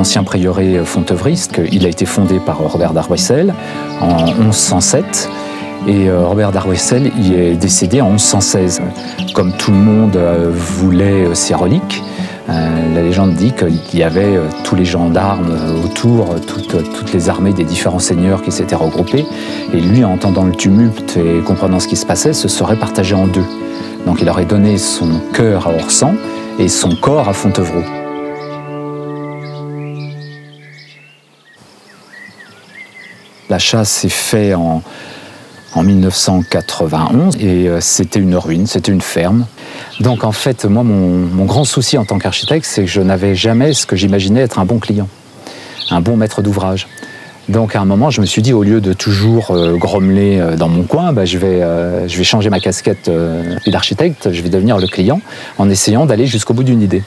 l'ancien prieuré fontevriste. Il a été fondé par Robert d'Arboissel en 1107. Et Robert d'Arboissel y est décédé en 1116. Comme tout le monde voulait ses reliques, la légende dit qu'il y avait tous les gendarmes autour, toutes les armées des différents seigneurs qui s'étaient regroupés. Et lui, en entendant le tumulte et comprenant ce qui se passait, se serait partagé en deux. Donc il aurait donné son cœur à Orsan et son corps à Fontevraud. L'achat s'est fait en 1991 et c'était une ruine, c'était une ferme. Donc en fait, moi, mon grand souci en tant qu'architecte, c'est que je n'avais jamais ce que j'imaginais être un bon client, un bon maître d'ouvrage. Donc à un moment, je me suis dit, au lieu de toujours grommeler dans mon coin, je vais changer ma casquette d'architecte, je vais devenir le client en essayant d'aller jusqu'au bout d'une idée.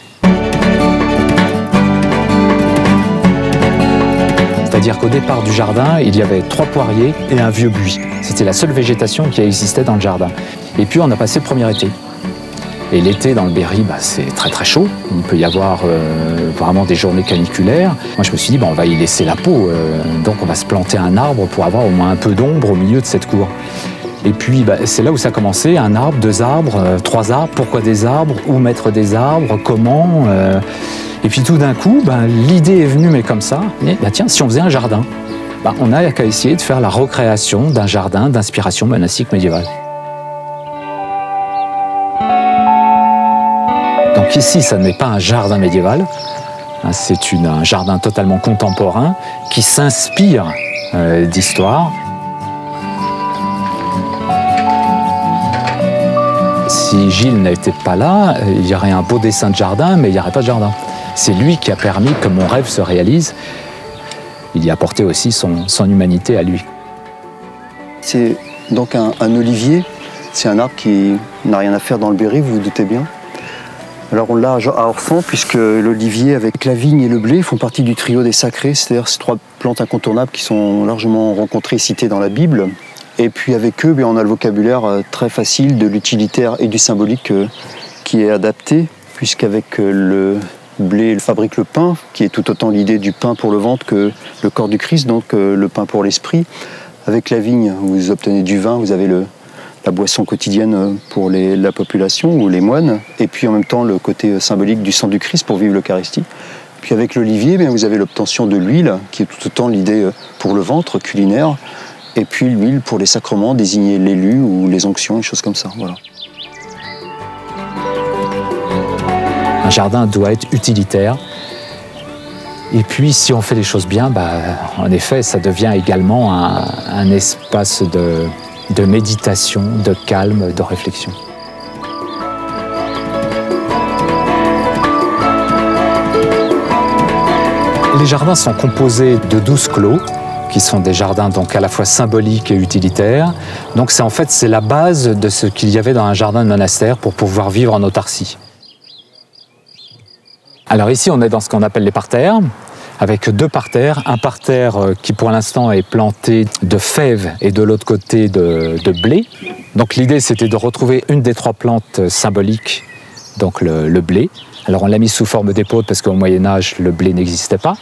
C'est-à-dire qu'au départ du jardin, il y avait 3 poiriers et un vieux buis. C'était la seule végétation qui existait dans le jardin. Et puis on a passé le premier été. Et l'été dans le Berry, c'est très très chaud. Il peut y avoir vraiment des journées caniculaires. Moi je me suis dit, on va y laisser la peau. Donc on va se planter un arbre pour avoir au moins un peu d'ombre au milieu de cette cour. Et puis c'est là où ça a commencé. 1 arbre, 2 arbres, 3 arbres. Pourquoi des arbres? Où mettre des arbres? Comment Et puis tout d'un coup, l'idée est venue, mais comme ça. Tiens, si on faisait un jardin, on n'a qu'à essayer de faire la recréation d'un jardin d'inspiration monastique médiévale. Donc ici, ça n'est pas un jardin médiéval, c'est un jardin totalement contemporain qui s'inspire d'histoire. Si Gilles n'était pas là, il y aurait un beau dessin de jardin, mais il n'y aurait pas de jardin. C'est lui qui a permis que mon rêve se réalise. Il y a apporté aussi son humanité à lui. C'est donc un olivier. C'est un arbre qui n'a rien à faire dans le Berry, vous vous doutez bien. Alors on l'a à Orsan, puisque l'olivier avec la vigne et le blé font partie du trio des sacrés, c'est-à-dire ces 3 plantes incontournables qui sont largement rencontrées et citées dans la Bible. Et puis avec eux, on a le vocabulaire très facile de l'utilitaire et du symbolique qui est adapté, puisqu'avec le blé fabrique le pain, qui est tout autant l'idée du pain pour le ventre que le corps du Christ, donc le pain pour l'esprit. Avec la vigne, vous obtenez du vin, vous avez la boisson quotidienne pour la population ou les moines, et puis en même temps le côté symbolique du sang du Christ pour vivre l'Eucharistie. Puis avec l'olivier, vous avez l'obtention de l'huile, qui est tout autant l'idée pour le ventre culinaire, et puis l'huile pour les sacrements, désigner l'élu ou les onctions, des choses comme ça. Voilà. Un jardin doit être utilitaire. Et puis, si on fait les choses bien, en effet, ça devient également un espace de méditation, de calme, de réflexion. Les jardins sont composés de 12 clos, qui sont des jardins donc à la fois symboliques et utilitaires. Donc en fait, c'est la base de ce qu'il y avait dans un jardin de monastère pour pouvoir vivre en autarcie. Alors ici, on est dans ce qu'on appelle les parterres, avec 2 parterres. Un parterre qui pour l'instant est planté de fèves et de l'autre côté de blé. Donc l'idée, c'était de retrouver une des 3 plantes symboliques, donc le blé. Alors on l'a mis sous forme d'épaule parce qu'au Moyen-Âge, le blé n'existait pas.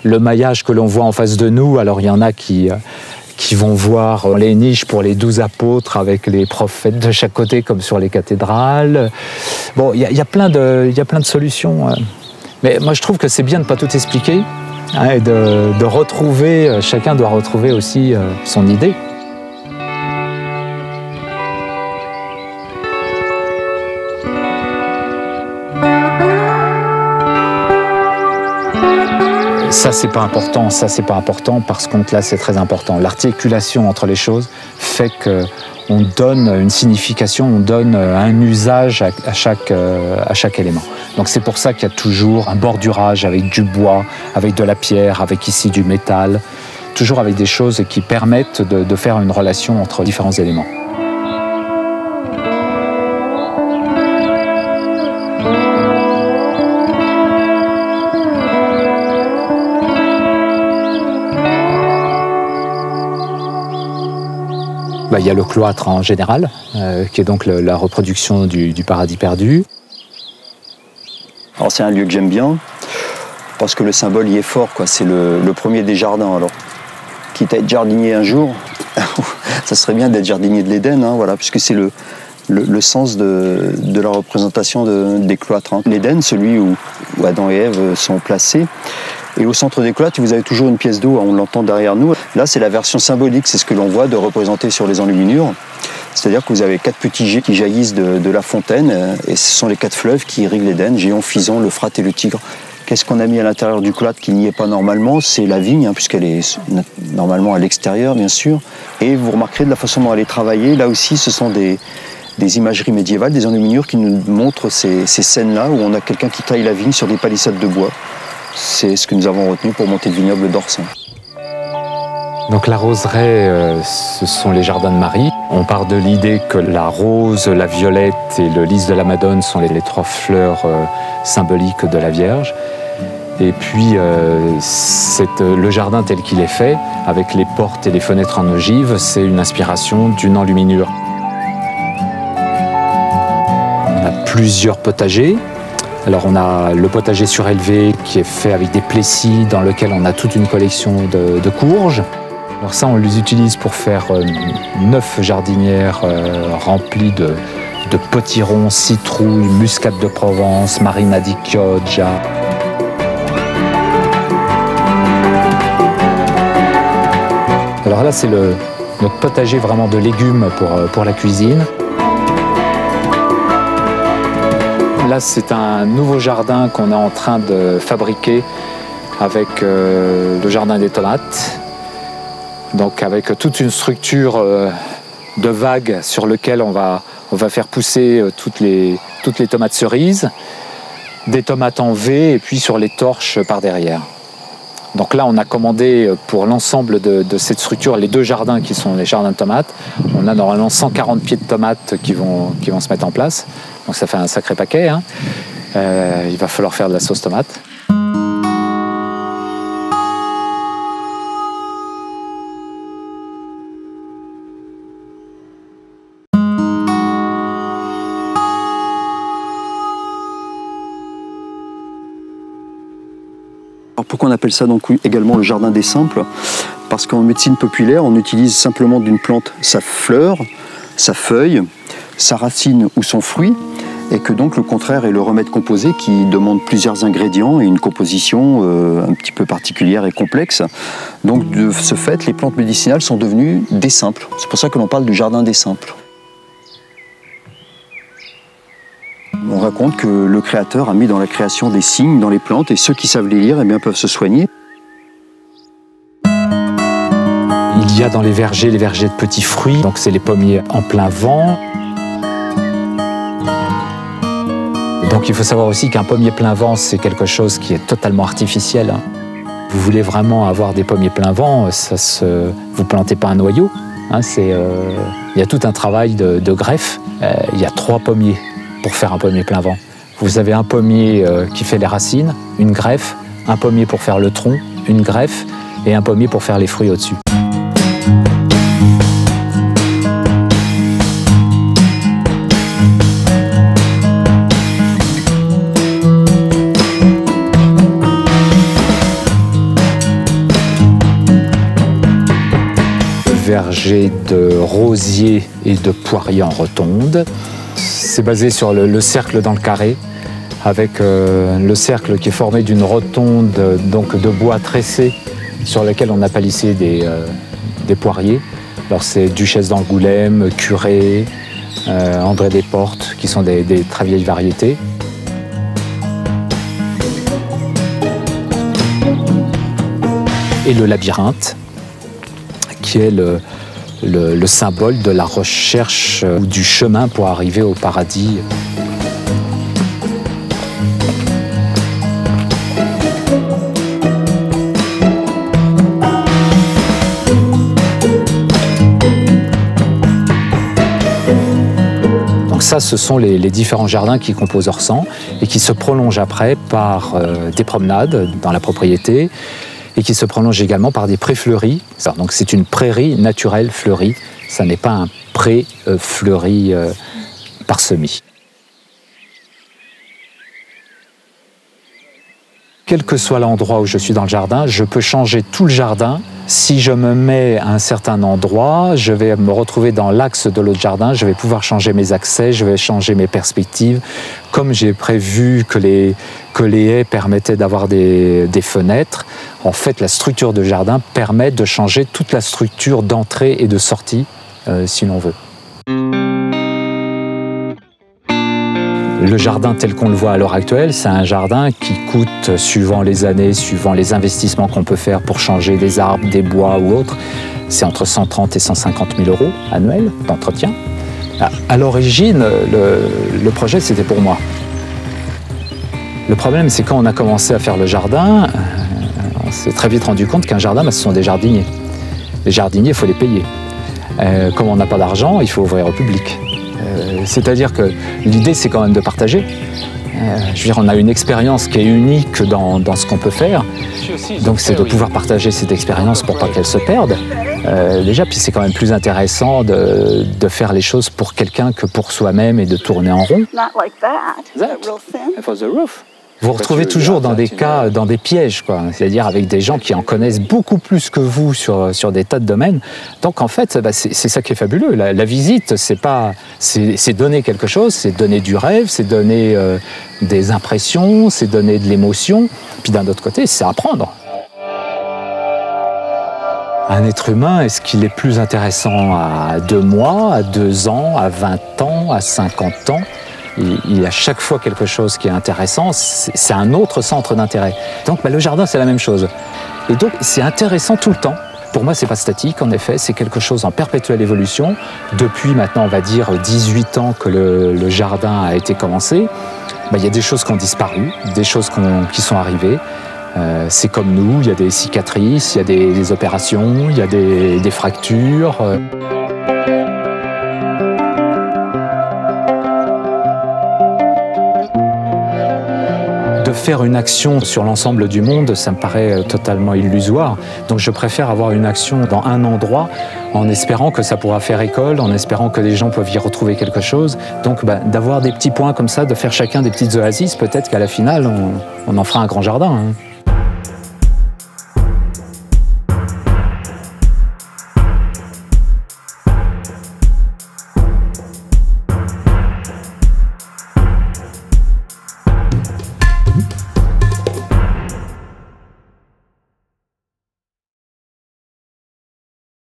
Le maillage que l'on voit en face de nous, alors il y en a qui vont voir les niches pour les 12 apôtres avec les prophètes de chaque côté, comme sur les cathédrales. Bon, il y a plein de solutions. Mais moi, je trouve que c'est bien de ne pas tout expliquer et de retrouver, chacun doit retrouver aussi son idée. Ça, c'est pas important, parce que là, c'est très important. L'articulation entre les choses fait qu'on donne une signification, on donne un usage à chaque élément. Donc c'est pour ça qu'il y a toujours un bordurage avec du bois, avec de la pierre, avec ici du métal, toujours avec des choses qui permettent de faire une relation entre différents éléments. Il y a le cloître en général, qui est donc la reproduction du paradis perdu. Alors c'est un lieu que j'aime bien, pense que le symbole y est fort, quoi. C'est le premier des jardins. Alors, quitte à être jardinier un jour, ça serait bien d'être jardinier de l'Éden, hein, voilà, puisque c'est le sens de la représentation des cloîtres. Hein. L'Éden, celui où Adam et Ève sont placés. Et au centre des cloîtres, vous avez toujours une pièce d'eau, on l'entend derrière nous. Là, c'est la version symbolique, c'est ce que l'on voit de représenter sur les enluminures. C'est-à-dire que vous avez 4 petits jets qui jaillissent de la fontaine, et ce sont les 4 fleuves qui irriguent l'Éden, Géant, Fison, l'Euphrate et le Tigre. Qu'est-ce qu'on a mis à l'intérieur du cloître qui n'y est pas normalement? C'est la vigne, hein, puisqu'elle est normalement à l'extérieur, bien sûr. Et vous remarquerez de la façon dont elle est travaillée, là aussi, ce sont des imageries médiévales, des enluminures qui nous montrent ces scènes-là où on a quelqu'un qui taille la vigne sur des palissades de bois. C'est ce que nous avons retenu pour monter le vignoble d'Orsan. Donc la roseraie, ce sont les jardins de Marie. On part de l'idée que la rose, la violette et le lys de la Madone sont les 3 fleurs symboliques de la Vierge. Et puis le jardin tel qu'il est fait, avec les portes et les fenêtres en ogive, c'est une inspiration d'une enluminure. On a plusieurs potagers. Alors on a le potager surélevé qui est fait avec des plessis dans lequel on a toute une collection de courges. Alors ça, on les utilise pour faire 9 jardinières remplies de potirons, citrouilles, muscade de Provence, marina di Chioggia. Alors là, c'est notre potager vraiment de légumes pour la cuisine. Là, c'est un nouveau jardin qu'on est en train de fabriquer avec le jardin des tomates. Donc avec toute une structure de vagues sur lequel on va faire pousser toutes les tomates cerises, des tomates en V et puis sur les torches par derrière. Donc là, on a commandé pour l'ensemble de cette structure, les 2 jardins qui sont les jardins de tomates. On a normalement 140 pieds de tomates qui vont se mettre en place. Donc ça fait un sacré paquet, hein. Il va falloir faire de la sauce tomate. Alors pourquoi on appelle ça donc également le jardin des simples? Parce qu'en médecine populaire, on utilise simplement d'une plante sa fleur, sa feuille, sa racine ou son fruit, et que donc le contraire est le remède composé qui demande plusieurs ingrédients et une composition un petit peu particulière et complexe. Donc de ce fait, les plantes médicinales sont devenues des simples. C'est pour ça que l'on parle du jardin des simples. On raconte que le créateur a mis dans la création des signes dans les plantes et ceux qui savent les lire, eh bien, peuvent se soigner. Il y a dans les vergers de petits fruits, donc c'est les pommiers en plein vent. Donc il faut savoir aussi qu'un pommier plein vent, c'est quelque chose qui est totalement artificiel, hein. Vous voulez vraiment avoir des pommiers plein vent, vous plantez pas un noyau, hein, il y a tout un travail de greffe. Il y a 3 pommiers pour faire un pommier plein vent. Vous avez un pommier qui fait les racines, une greffe, un pommier pour faire le tronc, une greffe, et un pommier pour faire les fruits au-dessus. Verger de rosiers et de poiriers en rotonde. C'est basé sur le cercle dans le carré, avec le cercle qui est formé d'une rotonde donc de bois tressé sur lequel on a palissé des poiriers. Alors c'est Duchesse d'Angoulême, Curé, André Desportes, qui sont des très vieilles variétés. Et le labyrinthe, qui est le symbole de la recherche ou du chemin pour arriver au paradis. Donc ça, ce sont les différents jardins qui composent Orsan et qui se prolongent après par des promenades dans la propriété, et qui se prolonge également par des prés fleuris. Donc c'est une prairie naturelle fleurie, ça n'est pas un pré fleuri parsemé. Quel que soit l'endroit où je suis dans le jardin, je peux changer tout le jardin. Si je me mets à un certain endroit, je vais me retrouver dans l'axe de l'autre jardin, je vais pouvoir changer mes accès, je vais changer mes perspectives. Comme j'ai prévu que les haies permettaient d'avoir des fenêtres, en fait, la structure de jardin permet de changer toute la structure d'entrée et de sortie, si l'on veut. Le jardin tel qu'on le voit à l'heure actuelle, c'est un jardin qui coûte, suivant les années, suivant les investissements qu'on peut faire pour changer des arbres, des bois ou autres, c'est entre 130 et 150 000 euros annuels d'entretien. À l'origine, le projet, c'était pour moi. Le problème, c'est quand on a commencé à faire le jardin, on s'est très vite rendu compte qu'un jardin, ce sont des jardiniers. Les jardiniers, il faut les payer. Comme on n'a pas d'argent, il faut ouvrir au public. C'est-à-dire que l'idée, c'est quand même de partager. Je veux dire, on a une expérience qui est unique dans ce qu'on peut faire. Donc, c'est de pouvoir partager cette expérience pour pas qu'elle se perde. Déjà, puis c'est quand même plus intéressant de faire les choses pour quelqu'un que pour soi-même et de tourner en rond. Vous retrouvez toujours dans des cas, dans des pièges, quoi. C'est-à-dire avec des gens qui en connaissent beaucoup plus que vous sur des tas de domaines. Donc en fait, c'est ça qui est fabuleux. La visite, c'est donner quelque chose, c'est donner du rêve, c'est donner des impressions, c'est donner de l'émotion. Puis d'un autre côté, c'est apprendre. Un être humain, est-ce qu'il est plus intéressant à 2 mois, à 2 ans, à 20 ans, à 50 ans ? Il y a chaque fois quelque chose qui est intéressant, c'est un autre centre d'intérêt. Donc le jardin, c'est la même chose. Et donc, c'est intéressant tout le temps. Pour moi, c'est pas statique, en effet, c'est quelque chose en perpétuelle évolution. Depuis maintenant, on va dire, 18 ans que le jardin a été commencé, il y a des choses qui ont disparu, des choses qui sont arrivées. C'est comme nous, il y a des cicatrices, il y a des opérations, il y a des fractures. Faire une action sur l'ensemble du monde, ça me paraît totalement illusoire. Donc je préfère avoir une action dans un endroit en espérant que ça pourra faire école, en espérant que les gens peuvent y retrouver quelque chose. Donc d'avoir des petits points comme ça, de faire chacun des petites oasis, peut-être qu'à la finale, on en fera un grand jardin.